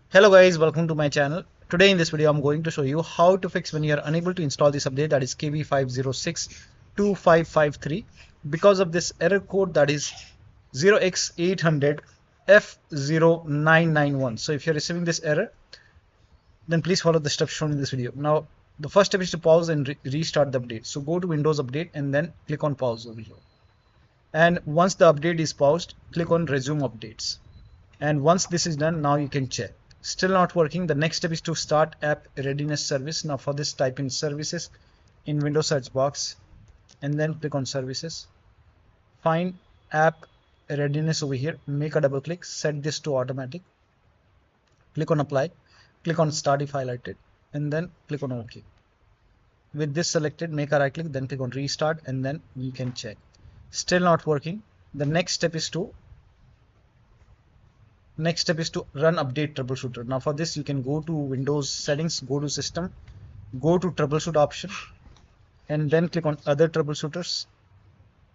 Hello guys, welcome to my channel. Today in this video I'm going to show you how to fix when you are unable to install this update, that is KB5062553, because of this error code, that is 0x800f0991. So if you're receiving this error, then please follow the steps shown in this video. Now the first step is to pause and restart the update. So go to Windows Update and then click on pause over here. And once the update is paused, click on resume updates. And once this is done, now you can check. Still not working. The next step is to start App Readiness service. Now for this, type in services in Windows search box and then click on services. Find App Readiness over here. Make a double click. Set this to automatic. Click on apply. Click on start if highlighted and then click on OK. With this selected, make a right click, then click on restart and then you can check. Still not working. The next step is to run update troubleshooter. Now for this, you can go to Windows settings, go to system, go to troubleshoot option and then click on other troubleshooters.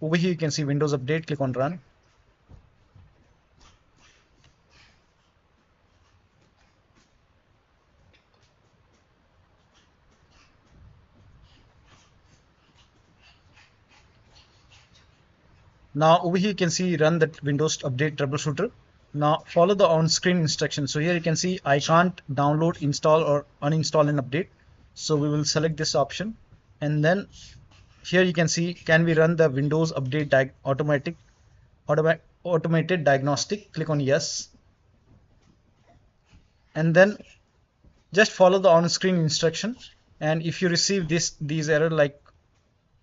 Over here you can see Windows update, click on run. Now over here you can see run that Windows update troubleshooter. Now follow the on-screen instructions. So here you can see I can't download, install or uninstall an update. So we will select this option and then here you can see, can we run the Windows update automated diagnostic? Click on yes. And then just follow the on-screen instruction. And if you receive these error like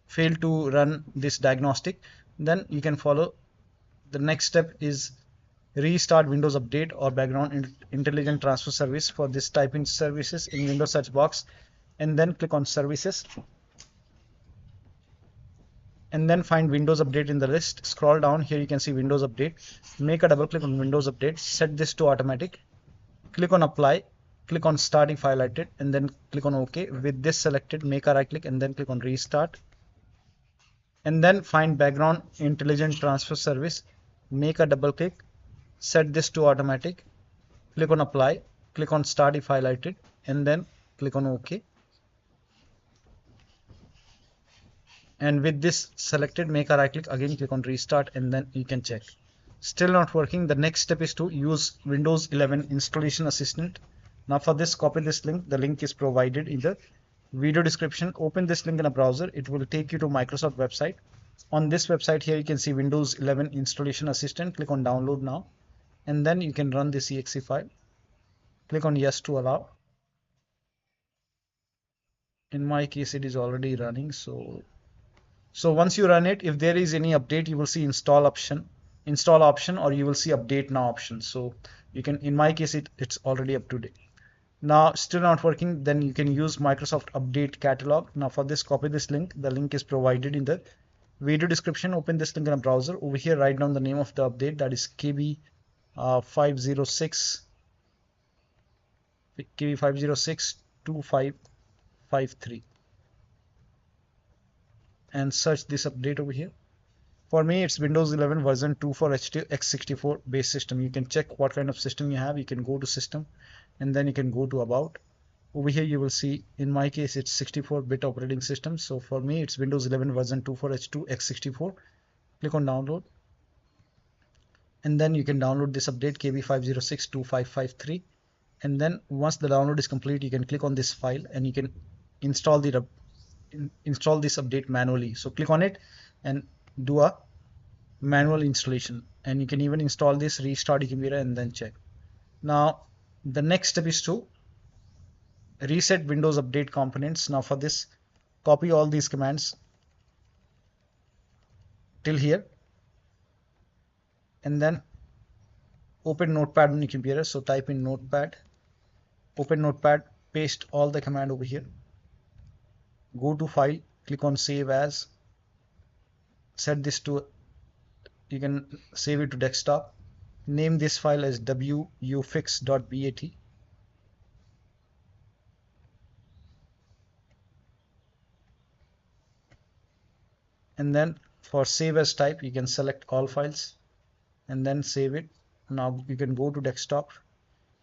fail to run this diagnostic, then you can follow the next step is restart Windows Update or background intelligent transfer service. For this, type in services in Windows search box and then click on services and then find Windows Update in the list. Scroll down, here you can see Windows Update. Make a double click on Windows Update, set this to automatic, click on apply, click on start if highlighted and then click on OK. With this selected, make a right click and then click on restart and then find background intelligent transfer service. Make a double click, set this to automatic, click on apply, click on start if highlighted and then click on OK. And with this selected, make a right click, again click on restart and then you can check. Still not working. The next step is to use Windows 11 installation assistant. Now for this, copy this link. The link is provided in the video description. Open this link in a browser. It will take you to Microsoft website. On this website here you can see Windows 11 installation assistant. Click on download now and then you can run this exe file. Click on yes to allow. In my case it is already running, so once you run it, if there is any update, you will see install option or you will see update now option. So you can, in my case it's already up to date. Now still not working, then you can use Microsoft Update Catalog. Now for this, copy this link. The link is provided in the video description. Open this link in a browser. Over here write down the name of the update, that is KB5062553 and search this update over here. For me it's Windows 11 version 24H2x64 base system. You can check what kind of system you have. You can go to system and then you can go to about. Over here you will see, in my case it's 64-bit operating system, so for me it's Windows 11 version 24H2x64. Click on download and then you can download this update KB5062553 and then once the download is complete, you can click on this file and you can install this update manually. So click on it and do a manual installation, and you can even install this, restart your computer and then check. Now the next step is to reset Windows Update components. Now for this, copy all these commands till here and then open Notepad on your computer. So type in Notepad, open Notepad, paste all the command over here, go to file, click on save as, set this to, you can save it to desktop, name this file as wuauserv.bat and then for save as type, you can select all files and then save it. Now you can go to desktop,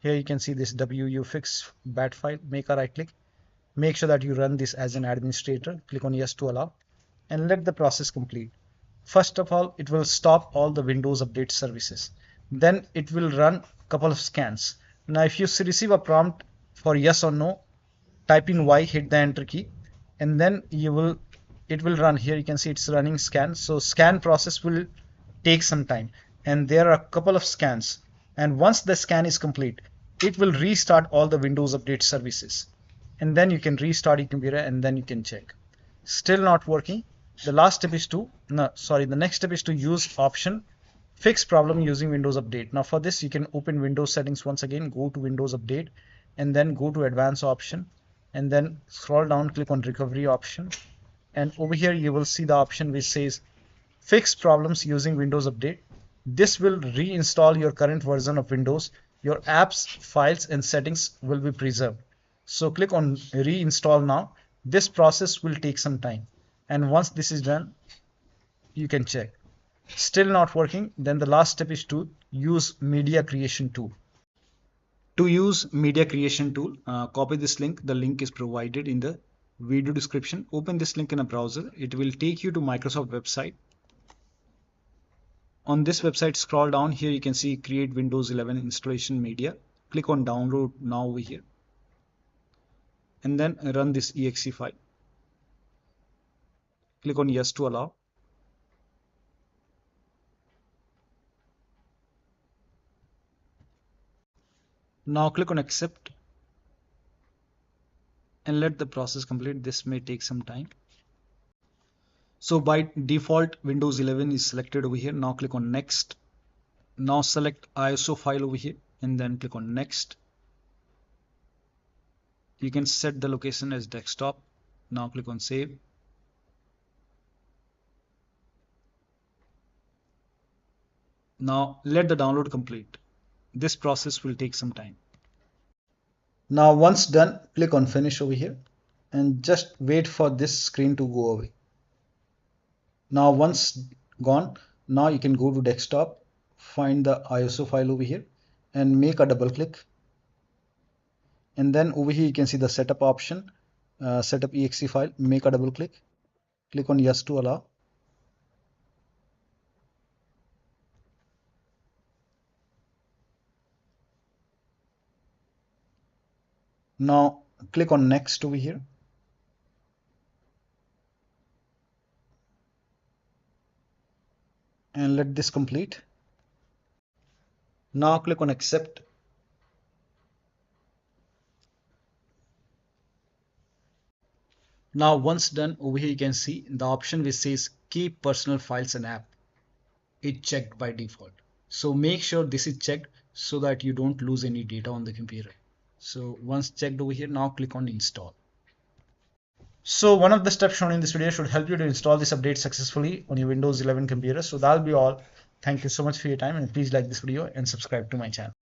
Here you can see this wufix bat file. Make a right click. Make sure that you run this as an administrator. Click on yes to allow and let the process complete. First of all, it will stop all the Windows Update services. Then it will run a couple of scans. Now if you receive a prompt for yes or no, type in Y, hit the enter key, and then it will run. Here you can see it's running scan. So scan process will take some time, and there are a couple of scans, and once the scan is complete, it will restart all the Windows Update services, and then you can restart your computer and then you can check. Still not working. The next step is to use option fix problem using Windows Update. Now for this, you can open Windows settings once again, go to Windows Update, and then go to advanced option, and then scroll down, click on recovery option, and over here you will see the option which says fix problems using Windows Update. This will reinstall your current version of Windows. Your apps, files, and settings will be preserved. So click on reinstall now. This process will take some time, and once this is done, you can check. Still not working. Then the last step is to use media creation tool. To use media creation tool, copy this link. The link is provided in the video description. Open this link in a browser. It will take you to Microsoft website. On this website, scroll down. Here you can see create Windows 11 installation media. Click on download now over here, and then run this exe file. Click on yes to allow. Now click on accept and let the process complete. This may take some time. So by default, Windows 11 is selected over here. Now click on next. Now select ISO file over here and then click on next. You can set the location as desktop. Now click on save. Now let the download complete. This process will take some time. Now once done, click on finish over here and just wait for this screen to go away. Now once gone, now you can go to desktop, find the ISO file over here and make a double click. And then over here you can see the setup option, setup exe file, make a double click, click on yes to allow. Now click on next over here. And let this complete. Now click on accept. Now once done, over here you can see the option which says keep personal files and app. It's checked by default. So make sure this is checked so that you don't lose any data on the computer. So once checked over here, now click on install. So one of the steps shown in this video should help you to install this update successfully on your Windows 11 computer. So that'll be all. Thank you so much for your time, and please like this video and subscribe to my channel.